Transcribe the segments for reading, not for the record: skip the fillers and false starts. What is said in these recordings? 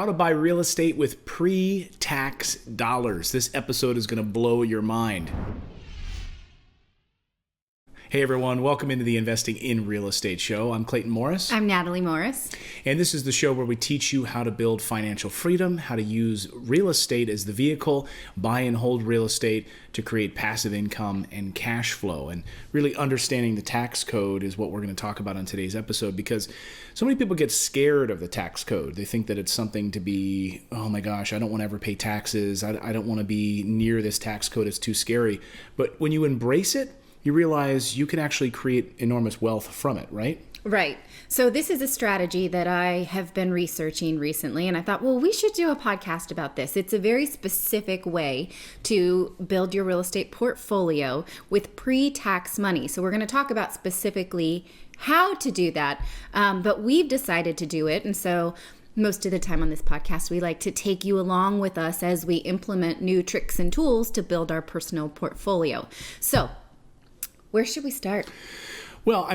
How to buy real estate with pre-tax dollars. This episode is going to blow your mind. Hey everyone, welcome into the Investing in Real Estate show. I'm Clayton Morris. I'm Natali Morris. And this is the show where we teach you how to build financial freedom, how to use real estate as the vehicle, buy and hold real estate to create passive income and cash flow. And really understanding the tax code is what we're going to talk about on today's episode, because so many people get scared of the tax code. They think that it's something to be, oh my gosh, I don't want to ever pay taxes. I don't want to be near this tax code. It's too scary. But when you embrace it, you realize you can actually create enormous wealth from it, right? Right. So this is a strategy that I have been researching recently, and I thought, well, we should do a podcast about this. It's a very specific way to build your real estate portfolio with pre-tax money. So we're going to talk about specifically how to do that, but we've decided to do it, and so most of the time on this podcast, we like to take you along with us as we implement new tricks and tools to build our personal portfolio. So where should we start? Well,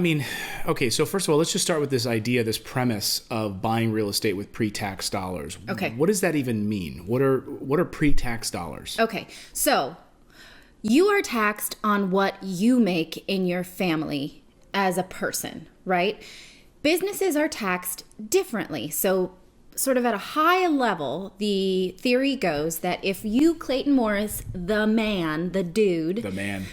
okay, so first of all, let's just start with this idea, this premise of buying real estate with pre-tax dollars. Okay. What does that even mean? What are pre-tax dollars? Okay, so you are taxed on what you make in your family as a person, right? Businesses are taxed differently. So sort of at a high level, the theory goes that if you, Clayton Morris, the man, the dude,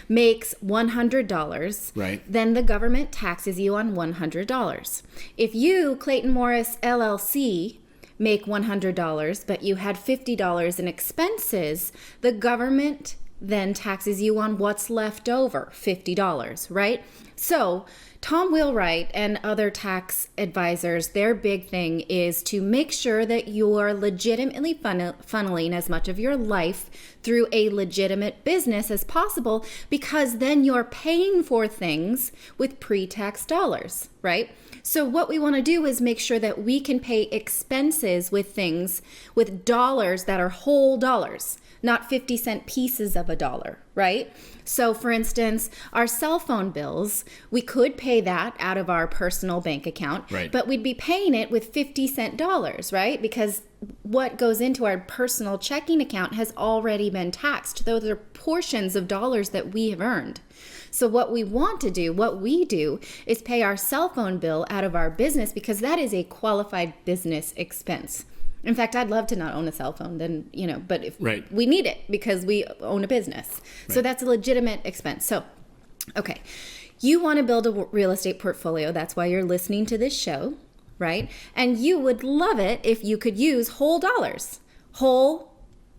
makes $100, right, then the government taxes you on $100. If you, Clayton Morris, LLC, make $100, but you had $50 in expenses, the government then taxes you on what's left over, $50, right? So Tom Wheelwright and other tax advisors, their big thing is to make sure that you're legitimately funneling as much of your life through a legitimate business as possible, because then you're paying for things with pre-tax dollars, right? So what we want to do is make sure that we can pay expenses with things with dollars that are whole dollars, not 50-cent pieces of a dollar, right? So for instance, our cell phone bills, we could pay that out of our personal bank account, right, but we'd be paying it with 50-cent dollars, right? Because what goes into our personal checking account has already been taxed. Those are portions of dollars that we have earned. So what we want to do, what we do, is pay our cell phone bill out of our business, because that is a qualified business expense. In fact, I'd love to not own a cell phone, then, but if right, we need it because we own a business. Right. So that's a legitimate expense. So, okay, you want to build a real estate portfolio. That's why you're listening to this show, right? And you would love it if you could use whole dollars, whole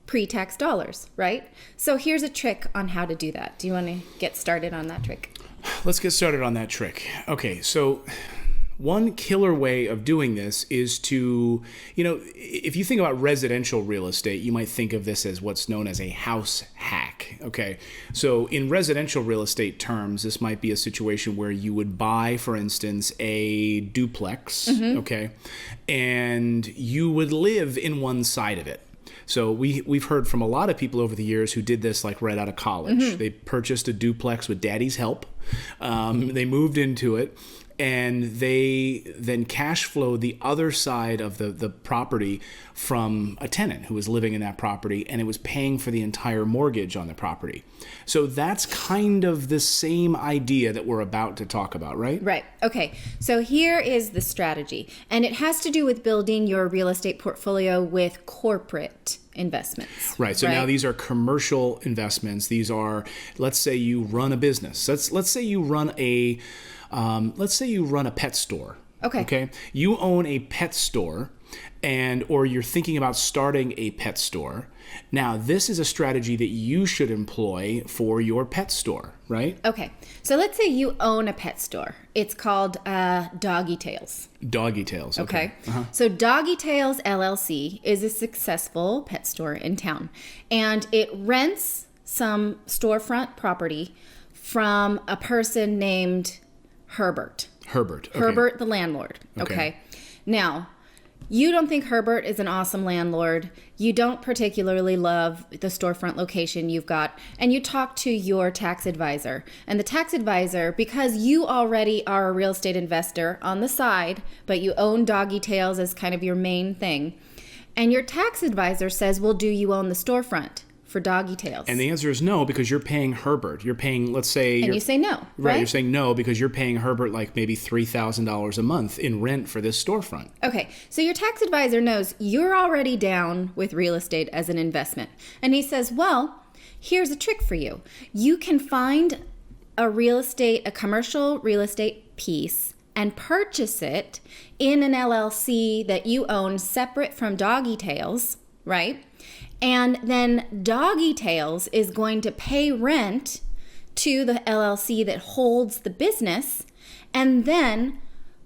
pre-tax dollars, right? So here's a trick on how to do that. Do you want to get started on that trick? Let's get started on that trick. Okay, so one killer way of doing this is to, if you think about residential real estate, you might think of this as what's known as a house hack, okay? So in residential real estate terms, this might be a situation where you would buy, for instance, a duplex, okay? And you would live in one side of it. So we've heard from a lot of people over the years who did this like right out of college. They purchased a duplex with daddy's help. They moved into it, and they then cash flow the other side of the property from a tenant who was living in that property, and it was paying for the entire mortgage on the property. So that's kind of the same idea that we're about to talk about, right? Right. Okay. So here is the strategy, and it has to do with building your real estate portfolio with corporate investments. Right. So now these are commercial investments. These are, let's say you run a business. Let's say you run a pet store. Okay. You own a pet store, or you're thinking about starting a pet store. Now, this is a strategy that you should employ for your pet store, right? Okay. So let's say you own a pet store. It's called Doggy Tales. Doggy Tales. Okay. So Doggy Tales LLC is a successful pet store in town, and it rents some storefront property from a person named Herbert. Okay. Herbert, the landlord. Okay. Now, you don't think Herbert is an awesome landlord. You don't particularly love the storefront location you've got. And you talk to your tax advisor. And the tax advisor, because you already are a real estate investor on the side, but you own Doggy Tales as kind of your main thing, And your tax advisor says, well, do you own the storefront for Doggy Tales? And the answer is no, because you're paying Herbert. You're paying, let's say... And you say no, right? You're saying no because you're paying Herbert like maybe $3,000 a month in rent for this storefront. Okay, so your tax advisor knows you're already down with real estate as an investment. And he says, well, here's a trick for you. You can find a commercial real estate piece and purchase it in an LLC that you own separate from Doggy Tales, right? And then Doggy Tales is going to pay rent to the LLC that holds the business. And then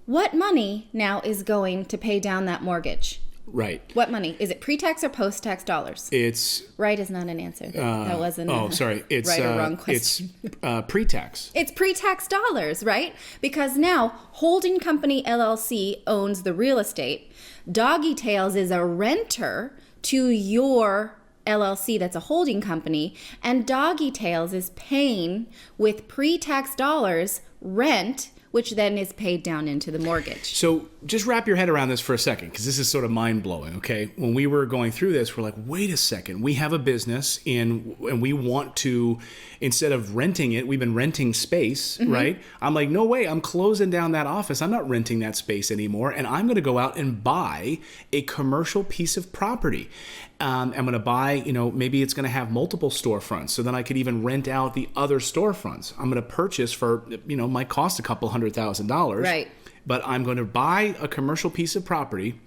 what money now is going to pay down that mortgage? Right. What money? Is it pre-tax or post-tax dollars? It's... Right is not an answer. That wasn't It's, right or wrong question. It's pre-tax. It's pre-tax dollars, right? Because now Holding Company LLC owns the real estate. Doggy Tales is a renter to your LLC that's a holding company, and Doggy Tales is paying with pre-tax dollars rent, which then is paid down into the mortgage. So just wrap your head around this for a second, because this is sort of mind-blowing, okay? When we were going through this, we're like, wait a second. We have a business, and we want to, instead of renting it, we've been renting space, right? I'm like, no way, I'm closing down that office. I'm not renting that space anymore, and I'm going to go out and buy a commercial piece of property. I'm going to buy, maybe it's going to have multiple storefronts, so then I could even rent out the other storefronts. I'm going to purchase for, might cost a couple $100,000. Right. But I'm going to buy a commercial piece of property.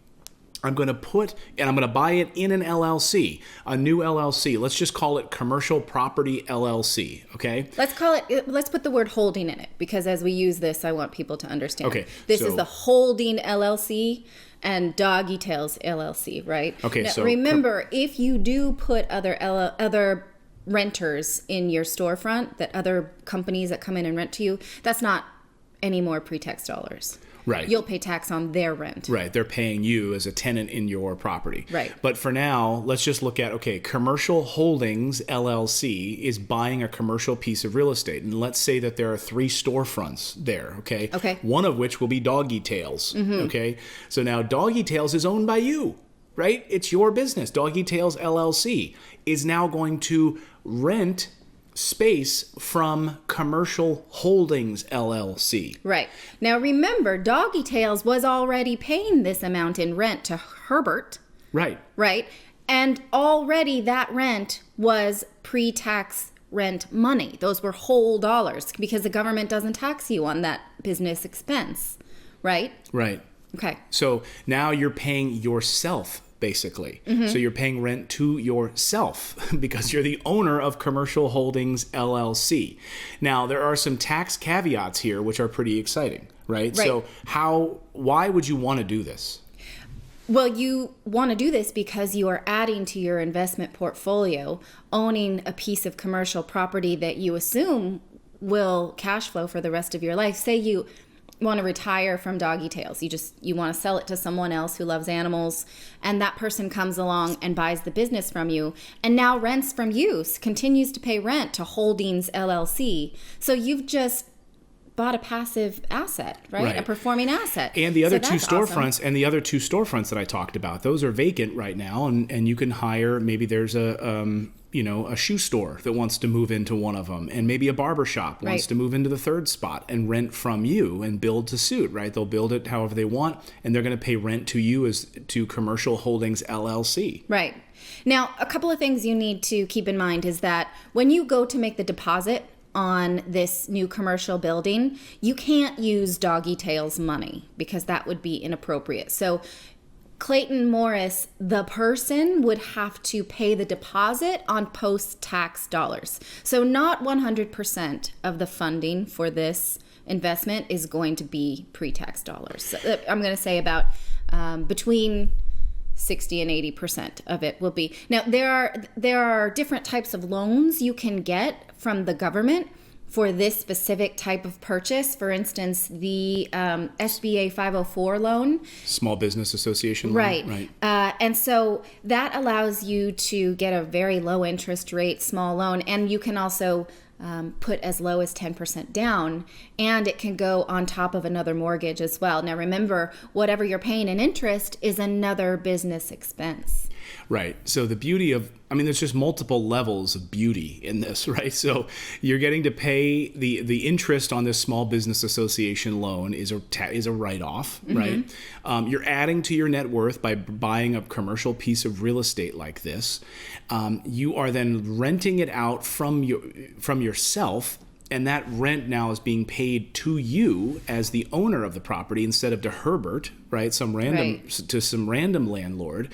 I'm going to buy it in an LLC, a new LLC. Let's just call it Commercial Property LLC, okay? Let's put the word holding in it, because as we use this, I want people to understand. Okay. This is the Holding LLC and Doggy Tales LLC, right? Okay, now, so remember, if you do put other renters in your storefront, that other companies that come in and rent to you, that's not any more pre-tax dollars. Right. You'll pay tax on their rent. Right. They're paying you as a tenant in your property. Right. But for now, let's just look at, Commercial Holdings LLC is buying a commercial piece of real estate. And let's say that there are 3 storefronts there, okay? Okay. One of which will be Doggy Tales, okay? So now Doggy Tales is owned by you, right? It's your business. Doggy Tales LLC is now going to rent space from Commercial Holdings LLC. Right. Now remember, Doggy Tales was already paying this amount in rent to Herbert. Right. Right. And already that rent was pre-tax rent money. Those were whole dollars, because the government doesn't tax you on that business expense. Right? Right. Okay. So now you're paying yourself, basically. So you're paying rent to yourself because you're the owner of Commercial Holdings LLC. Now, there are some tax caveats here which are pretty exciting, right? So why would you want to do this? Well, you want to do this because you are adding to your investment portfolio, owning a piece of commercial property that you assume will cash flow for the rest of your life. Say you want to retire from Doggy Tales. You want to sell it to someone else who loves animals, and that person comes along and buys the business from you and now rents from you, continues to pay rent to Holdings LLC. So you've just bought a passive asset, right? A performing asset. And the other two storefronts, awesome. and the other 2 storefronts that I talked about, those are vacant right now, and you can hire, maybe there's a shoe store that wants to move into one of them, and maybe a barber shop wants to move into the 3rd spot and rent from you and build to suit, right? They'll build it however they want, and they're going to pay rent to you as to Commercial Holdings LLC. Right. Now, a couple of things you need to keep in mind is that when you go to make the deposit on this new commercial building, you can't use Doggy Tales money because that would be inappropriate. So Clayton Morris, the person, would have to pay the deposit on post-tax dollars. So not 100% of the funding for this investment is going to be pre-tax dollars. So I'm going to say about between 60 and 80% of it will be. Now, there are different types of loans you can get from the government for this specific type of purchase. For instance, the SBA 504 loan. Small Business Association loan. Right. And so that allows you to get a very low interest rate small loan, and you can also put as low as 10% down, and it can go on top of another mortgage as well. Now remember, whatever you're paying in interest is another business expense. Right. So the beauty of, there's just multiple levels of beauty in this, right? So you're getting to pay the interest on this small business association loan is a write-off, right? You're adding to your net worth by buying a commercial piece of real estate like this. You are then renting it out from yourself. And that rent now is being paid to you as the owner of the property instead of to Herbert, right? Some random landlord.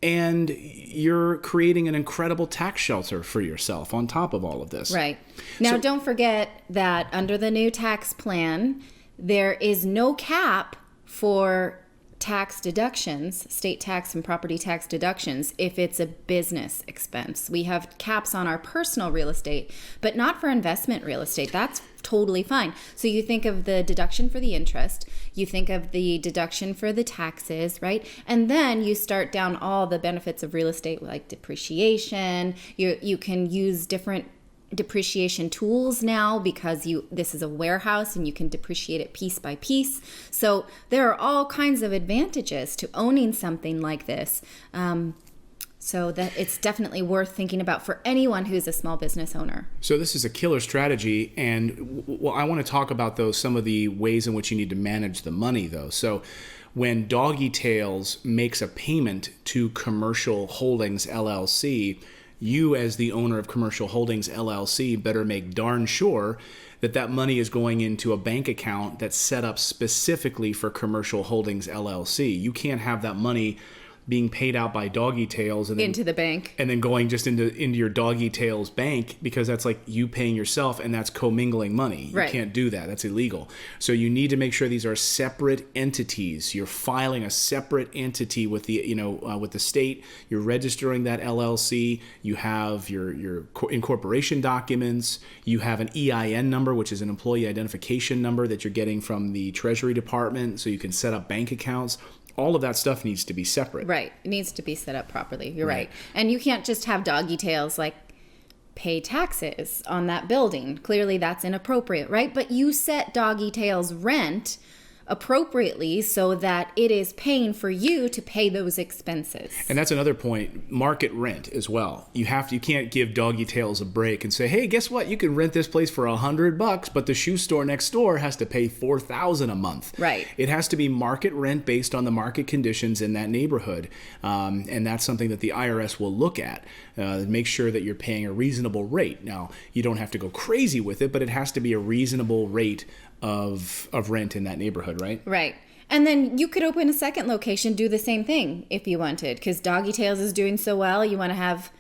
And you're creating an incredible tax shelter for yourself on top of all of this. Right. Now, don't forget that under the new tax plan, there is no cap for tax deductions, state tax and property tax deductions, if it's a business expense. We have caps on our personal real estate, but not for investment real estate. That's totally fine. So you think of the deduction for the interest, you think of the deduction for the taxes, right? And then you start down all the benefits of real estate like depreciation. You can use different depreciation tools now because this is a warehouse and you can depreciate it piece by piece. So there are all kinds of advantages to owning something like this. So that it's definitely worth thinking about for anyone who's a small business owner. So this is a killer strategy, and I want to talk about some of the ways in which you need to manage the money though. So when Doggy Tales makes a payment to Commercial Holdings LLC, you as the owner of Commercial Holdings LLC better make darn sure that money is going into a bank account that's set up specifically for Commercial Holdings LLC. You can't have that money being paid out by Doggy Tales and then, into the bank, and then going just into your Doggy Tales bank, because that's like you paying yourself, and that's commingling money. You can't do that. That's illegal. So you need to make sure these are separate entities. You're filing a separate entity with the with the state. You're registering that LLC. You have your incorporation documents. You have an EIN number, which is an employee identification number that you're getting from the Treasury Department, so you can set up bank accounts. All of that stuff needs to be separate. Right. It needs to be set up properly. You're right. And you can't just have Doggy Tales like pay taxes on that building. Clearly that's inappropriate, right? But you set Doggy Tales rent appropriately so that it is paying for you to pay those expenses. And that's another point, market rent as well. You can't give Doggy Tales a break and say, hey, guess what? You can rent this place for $100, but the shoe store next door has to pay $4,000 a month. Right. It has to be market rent based on the market conditions in that neighborhood. And that's something that the IRS will look at. Make sure that you're paying a reasonable rate. Now, you don't have to go crazy with it, but it has to be a reasonable rate of rent in that neighborhood, right? Right. And then you could open a second location, do the same thing if you wanted, because Doggy Tales is doing so well. You want to have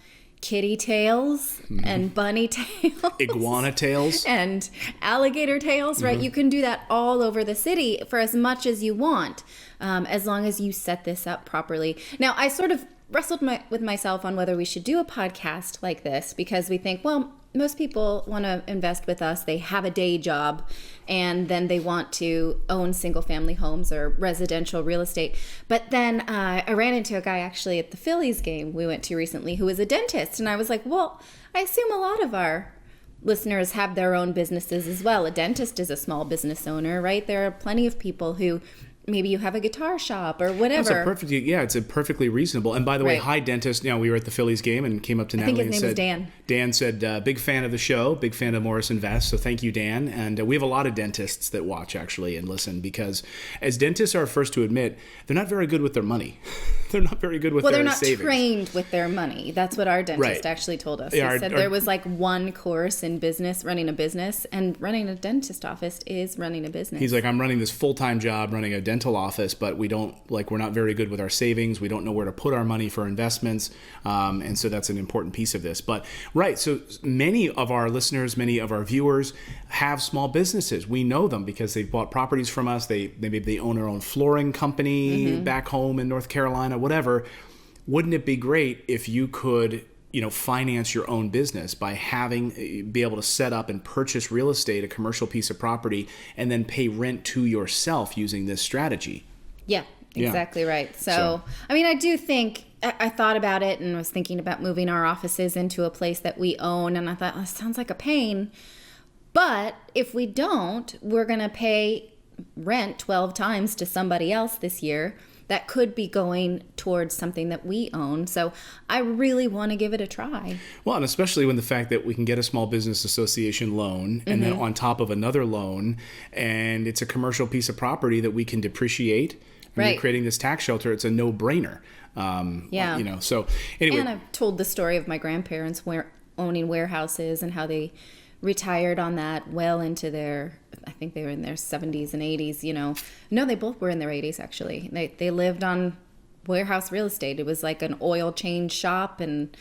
kitty tails and bunny tails. Iguana tails. And alligator tails, right? You can do that all over the city for as much as you want, as long as you set this up properly. Now, I sort of wrestled with myself on whether we should do a podcast like this, because we think, well, most people want to invest with us. They have a day job and then they want to own single family homes or residential real estate. But then I ran into a guy actually at the Phillies game we went to recently who was a dentist. And I was like, well, I assume a lot of our listeners have their own businesses as well. A dentist is a small business owner, right? There are plenty of people who maybe you have a guitar shop or whatever. It's a perfectly reasonable. And by the way, hi dentist. We were at the Phillies game and came up to Natalie and said, was Dan. Dan said, big fan of the show, big fan of Morris Invest. So thank you, Dan. And we have a lot of dentists that watch actually and listen, because as dentists are first to admit, they're not very good with their money. They're not very good with their savings. Well, they're not trained with their money. That's what our dentist actually told us. He said there was like one course in business, running a business, and running a dentist office is running a business. He's like, I'm running this full-time job, running a dental office, but we're not very good with our savings. We don't know where to put our money for investments. And so that's an important piece of this. But so many of our listeners, many of our viewers have small businesses. We know them because they've bought properties from us. Maybe they own their own flooring company back home in North Carolina, whatever. Wouldn't it be great if you could finance your own business by be able to set up and purchase real estate, a commercial piece of property, and then pay rent to yourself using this strategy? Yeah, exactly right. So, I do think I thought about it and was thinking about moving our offices into a place that we own. And I thought, oh, sounds like a pain. But if we don't, we're going to pay rent 12 times to somebody else this year. That could be going towards something that we own. So I really want to give it a try. Well, and especially when the fact that we can get a small business association loan and then on top of another loan, and it's a commercial piece of property that we can depreciate. And Right. you're creating this tax shelter. It's a no-brainer. Yeah. You know, so anyway. And I've told the story of my grandparents owning warehouses and how they retired on that well into their, I think they were in their 70s and 80s, you know. No, they both were in their 80s, actually. They lived on warehouse real estate. It was like an oil change shop. And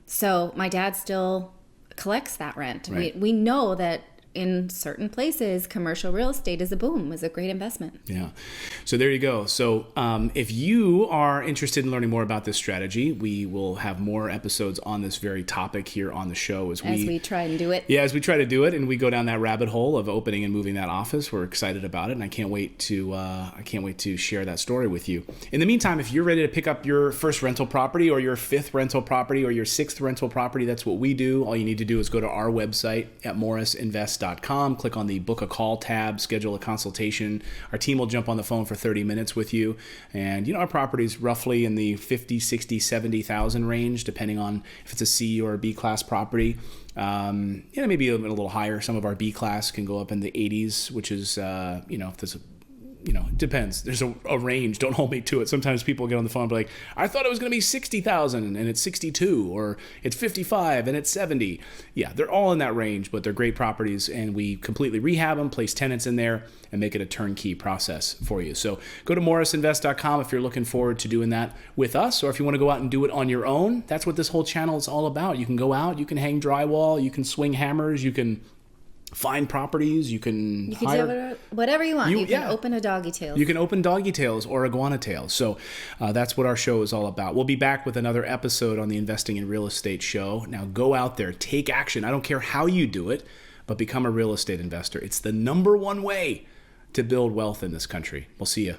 so my dad still collects that rent. Right. We know that in certain places, commercial real estate is a boom, is a great investment. Yeah. So there you go. So if you are interested in learning more about this strategy, we will have more episodes on this very topic here on the show as we try and do it. Yeah, as we try to do it, and we go down that rabbit hole of opening and moving that office. We're excited about it, and I can't wait to share that story with you. In the meantime, if you're ready to pick up your first rental property or your fifth rental property or your sixth rental property, that's what we do. All you need to do is go to our website at morrisinvest.com, click on the book a call tab, schedule a consultation. Our team will jump on the phone for 30 minutes with you. And our property is roughly in the 50, 60, 70,000 range, depending on if it's a C or a B class property. Maybe a little higher. Some of our B class can go up in the 80s, which is, if there's it depends. There's a range. Don't hold me to it. Sometimes people get on the phone and be like, I thought it was going to be 60,000 and it's 62, or it's 55 and it's 70. Yeah, they're all in that range, but they're great properties, and we completely rehab them, place tenants in there, and make it a turnkey process for you. So go to morrisinvest.com if you're looking forward to doing that with us, or if you want to go out and do it on your own. That's what this whole channel is all about. You can go out, you can hang drywall, you can swing hammers, you can find properties, you can hire, do whatever you want. You can open a doggy tail. You can open doggy tails or iguana tails. So that's what our show is all about. We'll be back with another episode on the Investing in Real Estate show. Now go out there, take action. I don't care how you do it, but become a real estate investor. It's the number one way to build wealth in this country. We'll see you.